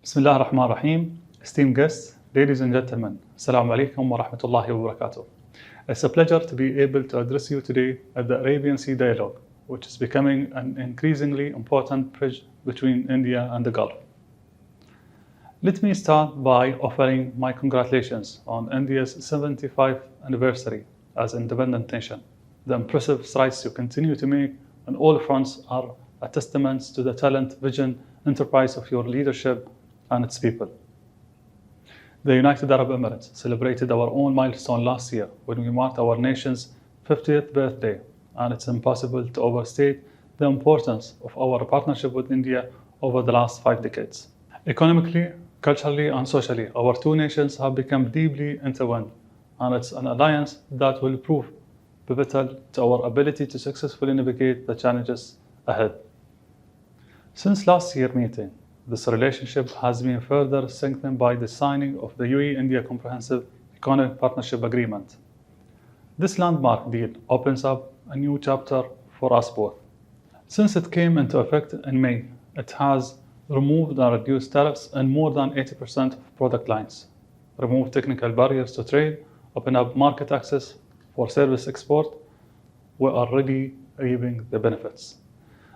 Bismillah ar-Rahman ar-Rahim. Esteemed guests, ladies and gentlemen, Assalamu alaikum wa rahmatullahi wa barakatuh. It's a pleasure to be able to address you today at the Arabian Sea Dialogue, which is becoming an increasingly important bridge between India and the Gulf. Let me start by offering my congratulations on India's 75th anniversary as an independent nation. The impressive strides you continue to make on all fronts are a testament to the talent, vision, enterprise of your leadership and its people. The United Arab Emirates celebrated our own milestone last year when we marked our nation's 50th birthday, and it's impossible to overstate the importance of our partnership with India over the last 5 decades. Economically, culturally, and socially, our two nations have become deeply intertwined, and it's an alliance that will prove pivotal to our ability to successfully navigate the challenges ahead. Since last year's meeting, this relationship has been further strengthened by the signing of the UAE-India Comprehensive Economic Partnership Agreement. This landmark deal opens up a new chapter for us both. Since it came into effect in May, it has removed and reduced tariffs in more than 80% of product lines, removed technical barriers to trade, opened up market access for service export. We are already reaping the benefits.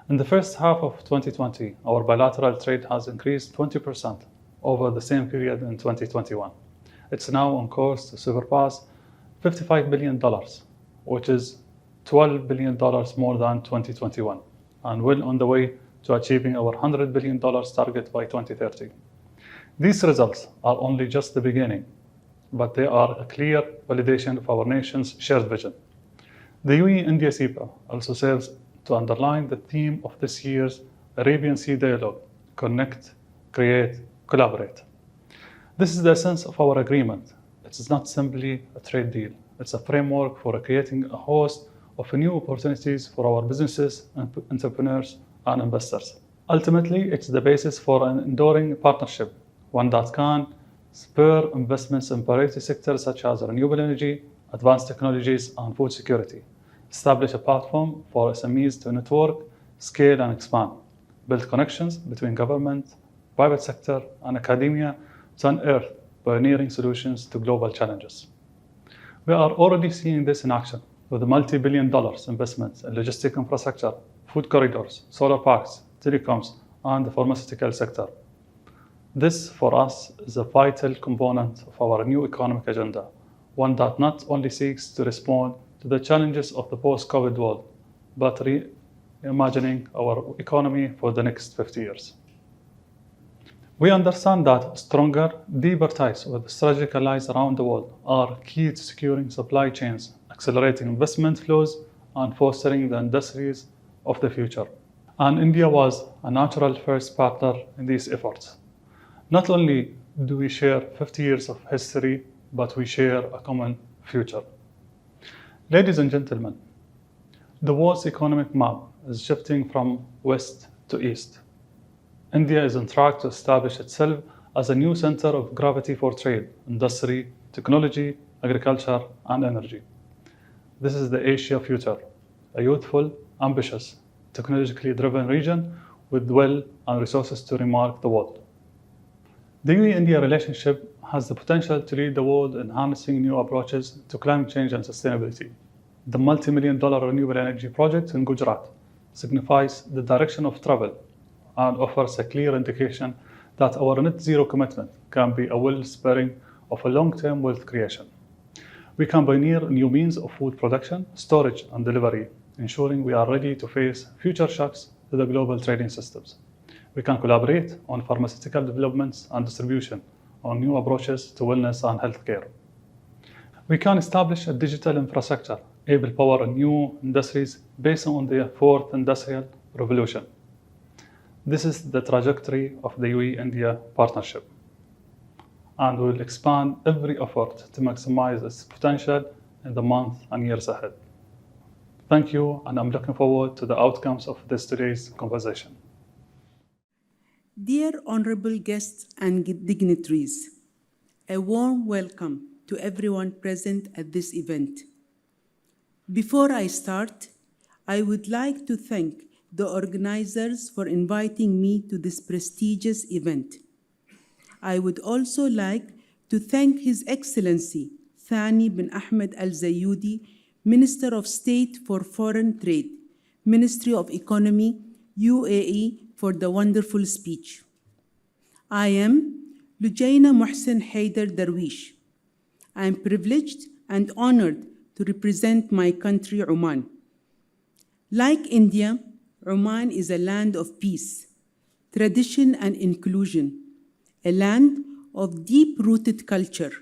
In the first half of 2020, our bilateral trade has increased 20% over the same period in 2021. It's now on course to surpass $55 billion, which is $12 billion more than 2021, and well on the way to achieving our $100 billion target by 2030. These results are only just the beginning, but they are a clear validation of our nation's shared vision. The UAE-India CEPA also serves to underline the theme of this year's Arabian Sea Dialogue: connect, create, collaborate. This is the essence of our agreement. It is not simply a trade deal. It's a framework for creating a host of new opportunities for our businesses, entrepreneurs, and investors. Ultimately, it's the basis for an enduring partnership, one that can spur investments in priority sectors such as renewable energy, advanced technologies, and food security, establish a platform for SMEs to network, scale, and expand, build connections between government, private sector, and academia to unearth pioneering solutions to global challenges. We are already seeing this in action with the multi-billion-dollar investments in logistic infrastructure, food corridors, solar parks, telecoms, and the pharmaceutical sector. This, for us, is a vital component of our new economic agenda, one that not only seeks to respond to the challenges of the post-COVID world, but reimagining our economy for the next 50 years. We understand that stronger, deeper ties with strategic allies around the world are key to securing supply chains, accelerating investment flows, and fostering the industries of the future. And India was a natural first partner in these efforts. Not only do we share 50 years of history, but we share a common future. Ladies and gentlemen, the world's economic map is shifting from west to east. India is on track to establish itself as a new center of gravity for trade, industry, technology, agriculture, and energy. This is the Asia future, a youthful, ambitious, technologically driven region with will and resources to remark the world. The UAE-India relationship has the potential to lead the world in harnessing new approaches to climate change and sustainability. The multi-million-dollar renewable energy project in Gujarat signifies the direction of travel and offers a clear indication that our net zero commitment can be a wellspring of a long-term wealth creation. We can pioneer new means of food production, storage, and delivery, ensuring we are ready to face future shocks to the global trading systems. We can collaborate on pharmaceutical developments and distribution, on new approaches to wellness and healthcare. We can establish a digital infrastructure able to power new industries based on the fourth industrial revolution. This is the trajectory of the UAE-India partnership, and we will expand every effort to maximize its potential in the months and years ahead. Thank you, and I'm looking forward to the outcomes of today's conversation. Dear honorable guests and dignitaries, a warm welcome to everyone present at this event. Before I start, I would like to thank the organizers for inviting me to this prestigious event. I would also like to thank His Excellency Thani bin Ahmed Zeyoudi, Minister of State for Foreign Trade, Ministry of Economy, UAE, for the wonderful speech. I am Lujaina Mohsin Haider Darwish. I am privileged and honored to represent my country, Oman. Like India, Oman is a land of peace, tradition, and inclusion, a land of deep-rooted culture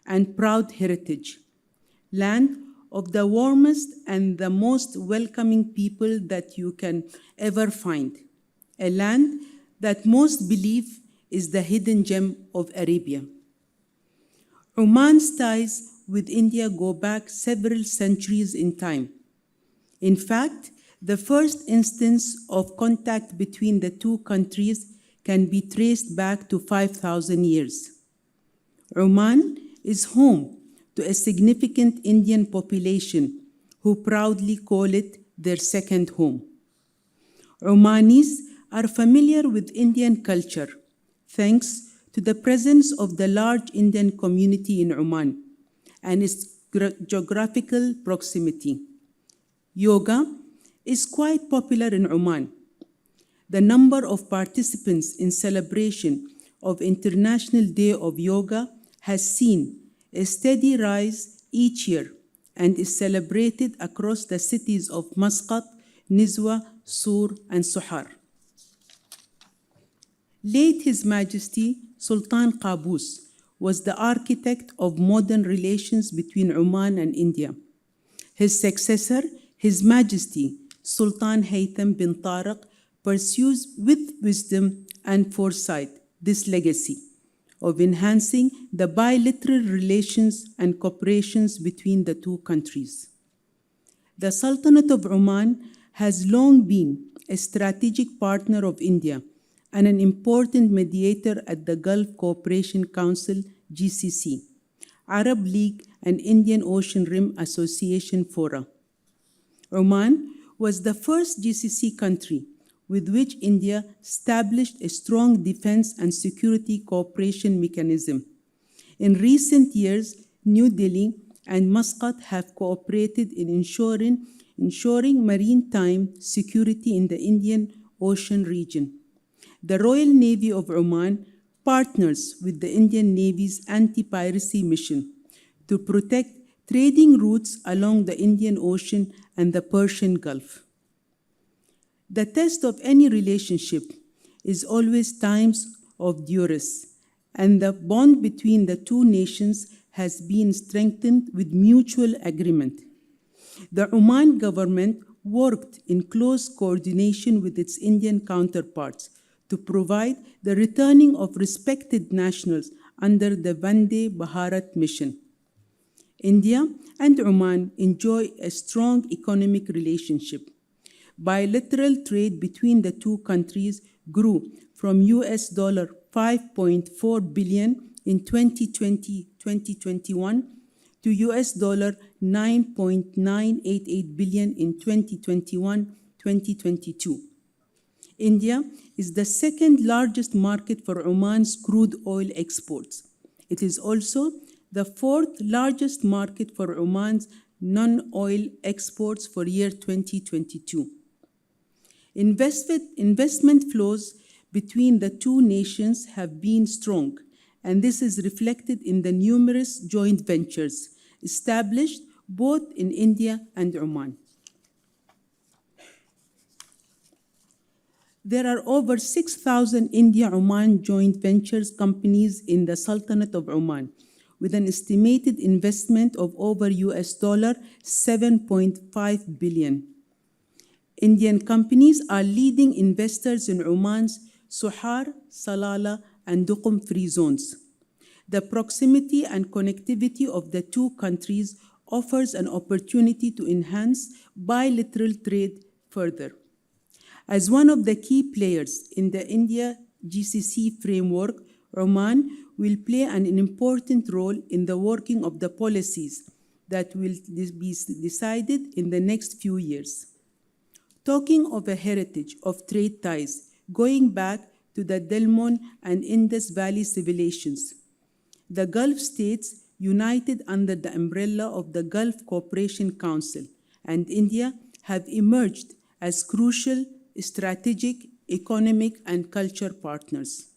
and proud heritage, land of the warmest and the most welcoming people that you can ever find, a land that most believe is the hidden gem of Arabia. Oman's ties with India go back several centuries in time. In fact, the first instance of contact between the two countries can be traced back to 5,000 years. Oman is home to a significant Indian population who proudly call it their second home. Omanis are familiar with Indian culture thanks to the presence of the large Indian community in Oman and its geographical proximity. Yoga is quite popular in Oman. The number of participants in celebration of International Day of Yoga has seen a steady rise each year and is celebrated across the cities of Muscat, Nizwa, Sur, and Sohar. Late His Majesty Sultan Qaboos was the architect of modern relations between Oman and India. His successor, His Majesty Sultan Haytham bin Tariq, pursues with wisdom and foresight this legacy of enhancing the bilateral relations and cooperations between the two countries. The Sultanate of Oman has long been a strategic partner of India and an important mediator at the Gulf Cooperation Council, GCC, Arab League, and Indian Ocean Rim Association fora. Oman was the first GCC country with which India established a strong defense and security cooperation mechanism. In recent years, New Delhi and Muscat have cooperated in ensuring maritime security in the Indian Ocean region. The Royal Navy of Oman partners with the Indian Navy's anti-piracy mission to protect trading routes along the Indian Ocean and the Persian Gulf. The test of any relationship is always times of duress, and the bond between the two nations has been strengthened with mutual agreement. The Oman government worked in close coordination with its Indian counterparts to provide the returning of respected nationals under the Vande Bharat mission. India and Oman enjoy a strong economic relationship. Bilateral trade between the two countries grew from US $5.4 billion in 2020-2021 to US $9.988 billion in 2021-2022. India is the second largest market for Oman's crude oil exports. It is also the fourth largest market for Oman's non-oil exports for year 2022. Investment flows between the two nations have been strong, and this is reflected in the numerous joint ventures established both in India and Oman. There are over 6,000 India-Oman joint ventures companies in the Sultanate of Oman, with an estimated investment of over US $7.5 billion. Indian companies are leading investors in Oman's Sohar, Salalah, and Duqm free zones. The proximity and connectivity of the two countries offers an opportunity to enhance bilateral trade further. As one of the key players in the India-GCC framework, Oman will play an important role in the working of the policies that will be decided in the next few years. Talking of a heritage of trade ties going back to the Delmon and Indus Valley civilizations. The Gulf states united under the umbrella of the Gulf Cooperation Council and India have emerged as crucial, strategic, economic, and cultural partners.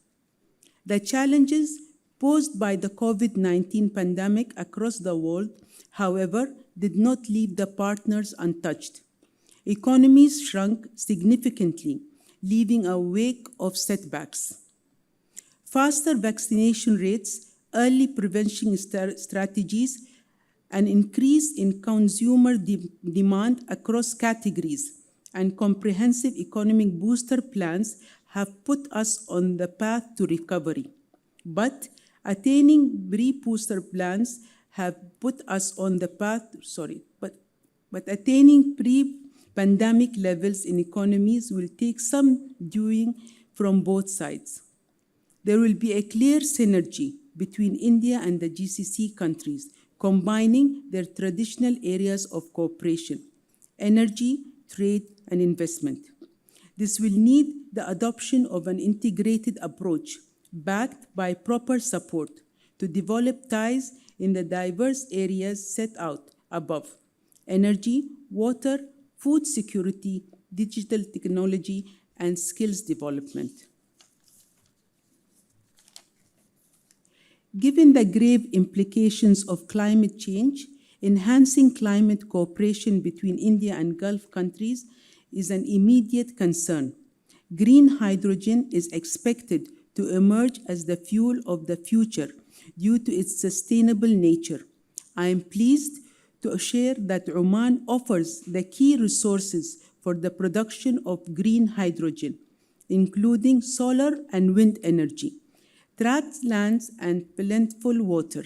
The challenges posed by the COVID-19 pandemic across the world, however, did not leave the partners untouched. Economies shrunk significantly, leaving a wake of setbacks. Faster vaccination rates, early prevention strategies, an increase in consumer demand across categories, and comprehensive economic booster plans have put us on the path to recovery. But attaining pre-booster plans have put us on the path, but attaining pre-pandemic levels in economies will take some doing from both sides. There will be a clear synergy between India and the GCC countries, combining their traditional areas of cooperation: energy, trade, and investment. This will need the adoption of an integrated approach backed by proper support to develop ties in the diverse areas set out above: energy, water, food security, digital technology, and skills development. Given the grave implications of climate change, enhancing climate cooperation between India and Gulf countries is an immediate concern. Green hydrogen is expected to emerge as the fuel of the future due to its sustainable nature. I am pleased to share that Oman offers the key resources for the production of green hydrogen, including solar and wind energy, tract lands, and plentiful water.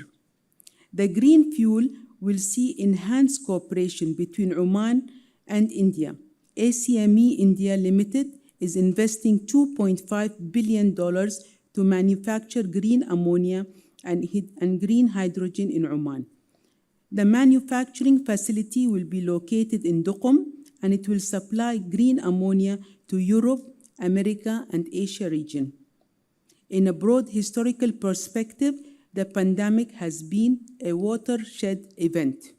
The green fuel will see enhanced cooperation between Oman and India. ACME India Limited is investing $2.5 billion to manufacture green ammonia and green hydrogen in Oman. The manufacturing facility will be located in Duqm, and it will supply green ammonia to Europe, America, and Asia region. In a broad historical perspective, the pandemic has been a watershed event.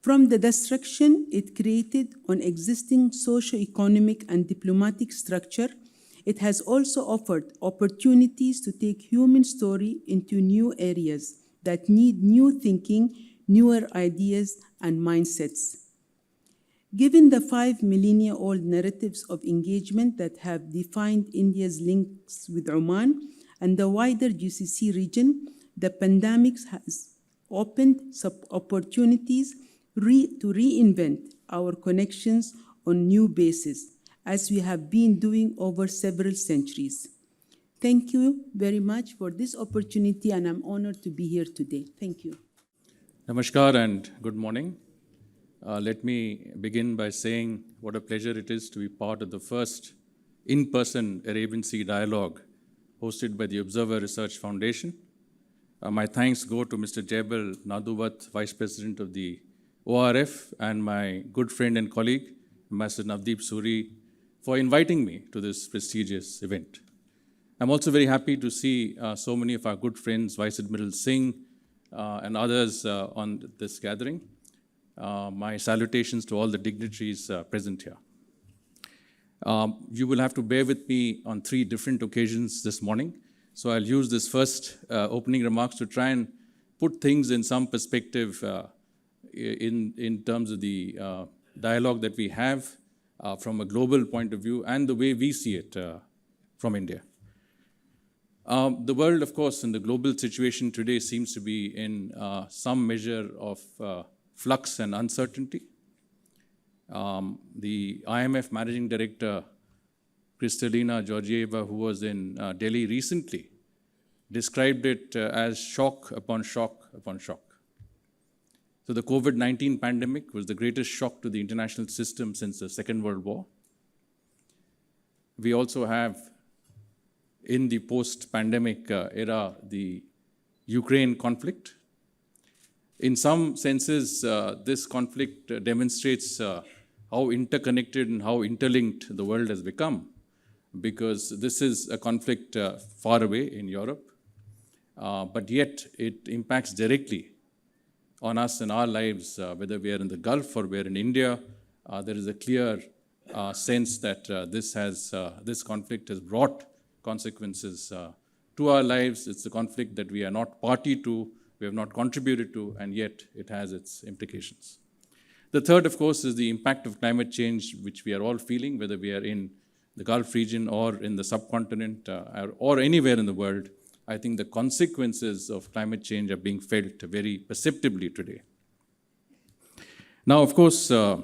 From the destruction it created on existing socio-economic and diplomatic structure, it has also offered opportunities to take human story into new areas that need new thinking, newer ideas, and mindsets. Given the 5 millennia-old narratives of engagement that have defined India's links with Oman and the wider GCC region, the pandemic has opened opportunities to reinvent our connections on new bases, as we have been doing over several centuries. Thank you very much for this opportunity, and I'm honored to be here today. Thank you. Namaskar and good morning. Let me begin by saying what a pleasure it is to be part of the first in-person Arabian Sea Dialogue hosted by the Observer Research Foundation. My thanks go to Mr. Jebel Naduwat, Vice President of the ORF, and my good friend and colleague, Ambassador Navdeep Suri, for inviting me to this prestigious event. I'm also very happy to see so many of our good friends, Vice Admiral Singh and others on this gathering. My salutations to all the dignitaries present here. You will have to bear with me on 3 different occasions this morning. So I'll use this first opening remarks to try and put things in some perspective in terms of the dialogue that we have from a global point of view and the way we see it from India. The world, of course, and the global situation today seems to be in some measure of flux and uncertainty. The IMF Managing Director, Kristalina Georgieva, who was in Delhi recently, described it as shock upon shock upon shock. So the COVID-19 pandemic was the greatest shock to the international system since the Second World War. We also have, in the post-pandemic era, the Ukraine conflict. In some senses, this conflict demonstrates how interconnected and how interlinked the world has become. because this is a conflict far away in Europe, but yet it impacts directly on us and our lives, whether we are in the Gulf or we are in India. There is a clear sense that this conflict has brought consequences to our lives. It's a conflict that we are not party to, we have not contributed to, and yet it has its implications. The third, of course, is the impact of climate change, which we are all feeling, whether we are in the Gulf region or in the subcontinent or anywhere in the world. I think the consequences of climate change are being felt very perceptibly today. Now, of course, in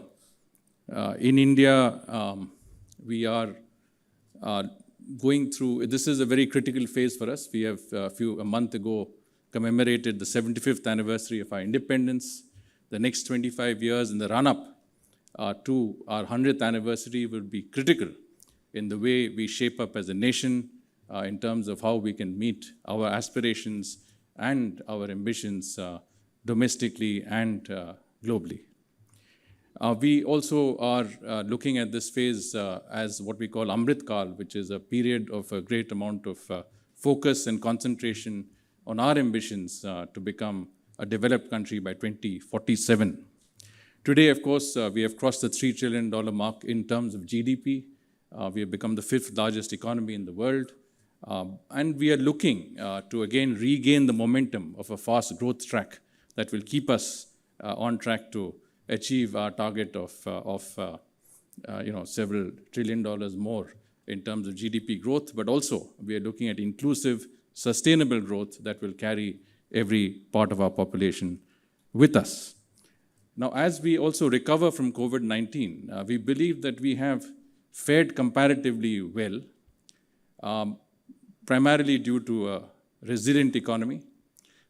India, we are going through, this is a very critical phase for us. We have a month ago commemorated the 75th anniversary of our independence. The next 25 years in the run-up to our 100th anniversary will be critical in the way we shape up as a nation, in terms of how we can meet our aspirations and our ambitions domestically and globally. We also are looking at this phase as what we call Amrit Kaal, which is a period of a great amount of focus and concentration on our ambitions to become a developed country by 2047. Today, of course, we have crossed the $3 trillion mark in terms of GDP. We have become the 5th largest economy in the world. And we are looking to again regain the momentum of a fast growth track that will keep us on track to achieve our target of several $1 trillion more in terms of GDP growth, but also we are looking at inclusive, sustainable growth that will carry every part of our population with us. Now, as we also recover from COVID-19, we believe that we have fared comparatively well, primarily due to a resilient economy,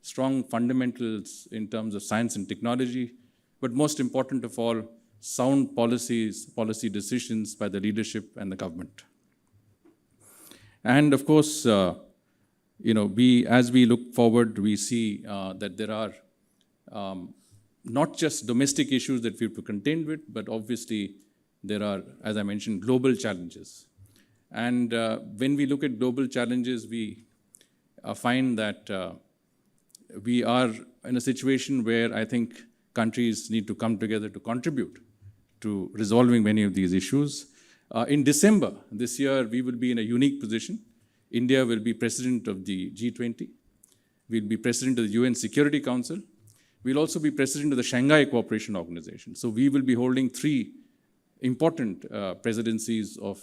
strong fundamentals in terms of science and technology, but most important of all, sound policy decisions by the leadership and the government. And of course, as we look forward, we see that there are not just domestic issues that we have to contend with, but obviously there are, as I mentioned, global challenges. And when we look at global challenges, we find that we are in a situation where I think countries need to come together to contribute to resolving many of these issues. In December this year, we will be in a unique position. India will be president of the G20. We'll be president of the UN Security Council. We'll also be president of the Shanghai Cooperation Organization. So we will be holding 3 important presidencies of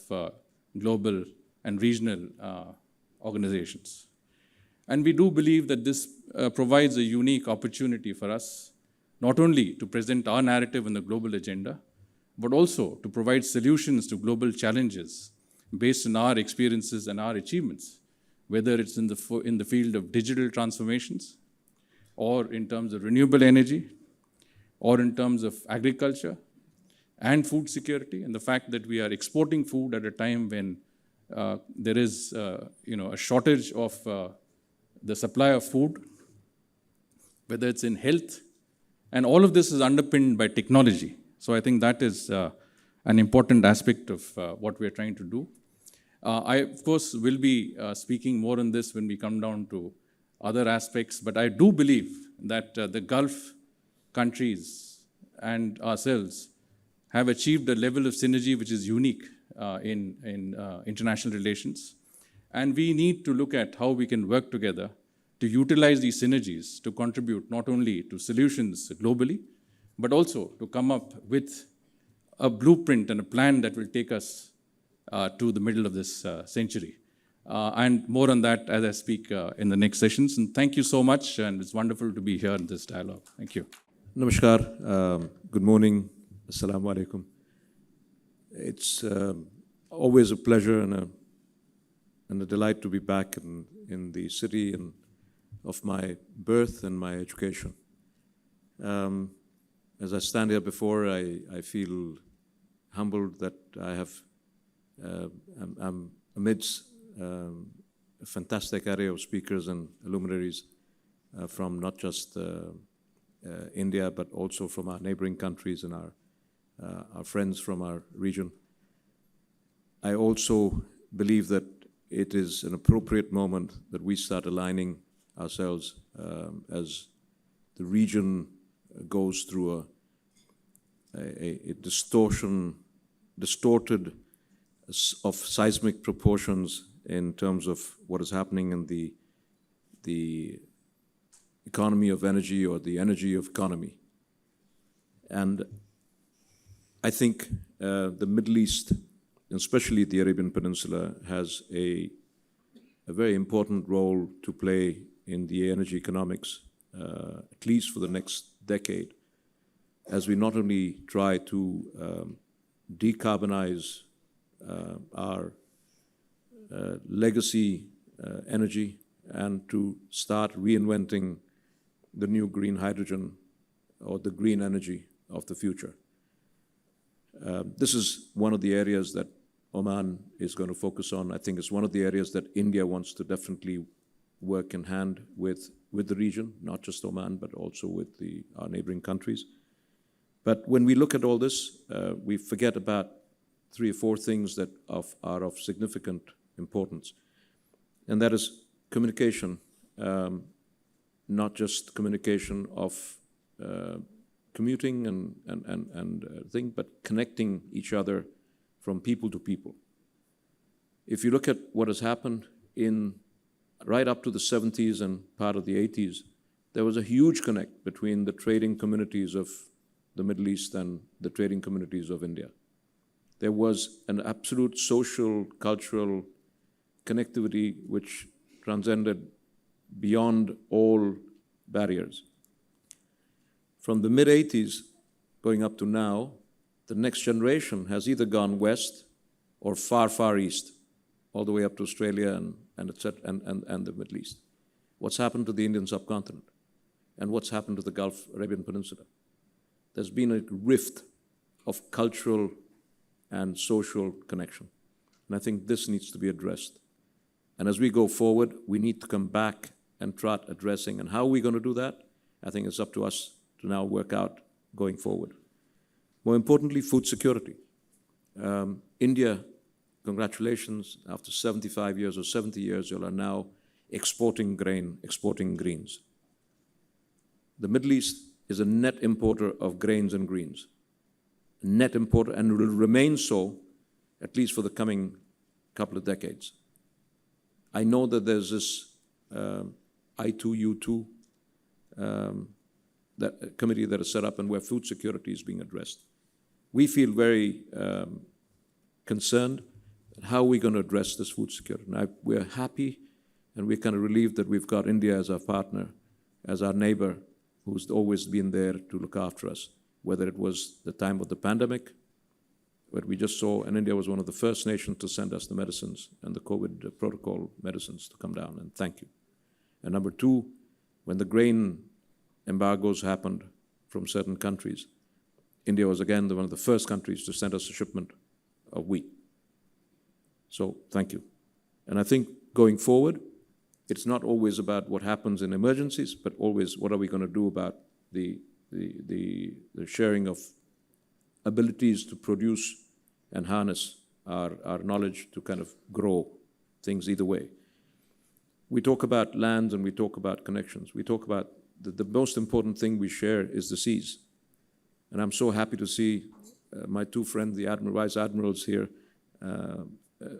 global and regional organizations. And we do believe that this provides a unique opportunity for us, not only to present our narrative in the global agenda, but also to provide solutions to global challenges based on our experiences and our achievements, whether it's in the field of digital transformations, or in terms of renewable energy, or in terms of agriculture and food security, and the fact that we are exporting food at a time when there is a shortage of the supply of food, whether it's in health, and all of this is underpinned by technology. So I think that is an important aspect of what we are trying to do. I, of course, will be speaking more on this when we come down to other aspects, but I do believe that the Gulf countries and ourselves have achieved a level of synergy which is unique in international relations. And we need to look at how we can work together to utilize these synergies to contribute not only to solutions globally, but also to come up with a blueprint and a plan that will take us to the middle of this century. And more on that as I speak in the next sessions. And thank you so much, and it's wonderful to be here in this dialogue. Thank you. Namaskar. Good morning. Assalamu alaikum. It's always a pleasure and a delight to be back in the city and of my birth and my education. As I stand here before, I feel humbled that I'm amidst a fantastic array of speakers and luminaries from not just India, but also from our neighboring countries and our friends from our region. I also believe that it is an appropriate moment that we start aligning ourselves as the region goes through a distorted of seismic proportions in terms of what is happening in the economy of energy or the energy of economy. And I think the Middle East, and especially the Arabian Peninsula, has a very important role to play in the energy economics, at least for the next decade, as we not only try to decarbonize our legacy energy and to start reinventing the new green hydrogen or the green energy of the future. This is one of the areas that Oman is going to focus on. I think it's one of the areas that India wants to definitely work in hand with the region, not just Oman, but also with our neighboring countries. But when we look at all this, we forget about 3 or 4 things that are of significant importance. And that is communication, not just communication of commuting and thing, but connecting each other from people to people. If you look at what has happened right up to the 70s and part of the 80s, there was a huge connect between the trading communities of the Middle East and the trading communities of India. There was an absolute social, cultural connectivity which transcended beyond all barriers. From the mid-80s going up to now, the next generation has either gone west or far, far east, all the way up to Australia and the Middle East. What's happened to the Indian subcontinent? And what's happened to the Gulf Arabian Peninsula? There's been a rift of cultural and social connection. And I think this needs to be addressed. And as we go forward, we need to come back and start addressing. And how are we going to do that? I think it's up to us to now work out going forward. More importantly, food security. India, congratulations, after 75 years or 70 years, you are now exporting grain, exporting greens. The Middle East is a net importer of grains and greens. A net importer, and will remain so at least for the coming couple of decades. I know that there's this I2U2 that committee that is set up and where food security is being addressed. We feel very concerned at how we're going to address this food security. Now, we're happy and we're kind of relieved that we've got India as our partner, as our neighbor, who's always been there to look after us, whether it was the time of the pandemic, where we just saw, and India was one of the first nations to send us the medicines and the COVID protocol medicines to come down, and thank you. And number 2, when the grain embargoes happened from certain countries, India was again one of the first countries to send us a shipment of wheat. So thank you. And I think going forward, it's not always about what happens in emergencies, but always what are we going to do about the sharing of abilities to produce and harness our knowledge to kind of grow things either way. We talk about lands and we talk about connections. We talk about the most important thing we share is the seas. And I'm so happy to see my 2 friends, the Vice Admirals here,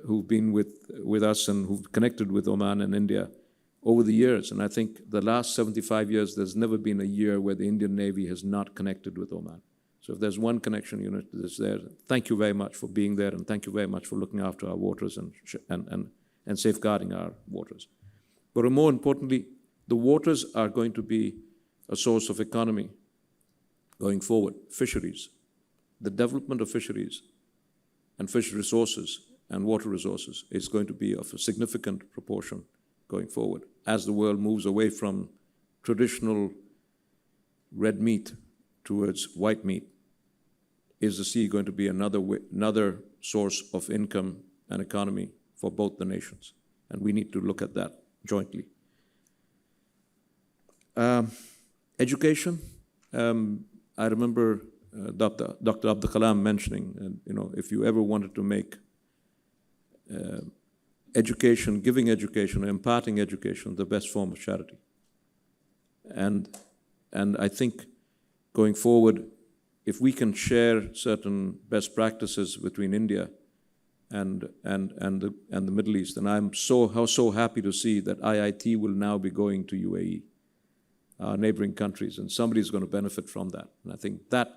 who've been with us and who've connected with Oman and India over the years. And I think the last 75 years, there's never been a year where the Indian Navy has not connected with Oman. So if there's one connection unit that's there, thank you very much for being there, and thank you very much for looking after our waters and safeguarding our waters. But more importantly, the waters are going to be a source of economy going forward. Fisheries, the development of fisheries and fish resources and water resources is going to be of a significant proportion going forward as the world moves away from traditional red meat towards white meat. Is the sea going to be another source of income and economy for both the nations? And we need to look at that jointly. Education. I remember Dr. Abdul Kalam mentioning, if you ever wanted to make education, giving education, or imparting education, the best form of charity. And I think going forward, if we can share certain best practices between India and the Middle East, and I'm so happy to see that IIT will now be going to UAE, neighboring countries, and somebody's going to benefit from that. And I think that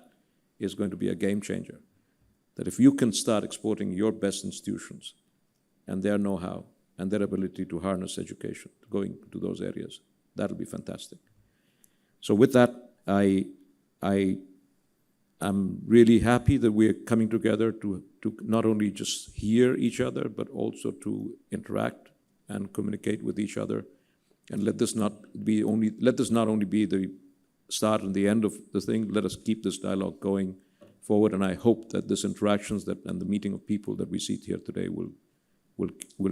is going to be a game changer. That if you can start exporting your best institutions and their know-how and their ability to harness education, going to those areas, that'll be fantastic. So with that, I'm really happy that we're coming together to not only just hear each other, but also to interact and communicate with each other. And let this not only be the start and the end of the thing. Let us keep this dialogue going forward. And I hope that this interactions and the meeting of people that we see here today will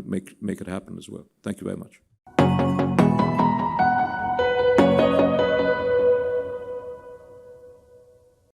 make it happen as well. Thank you very much.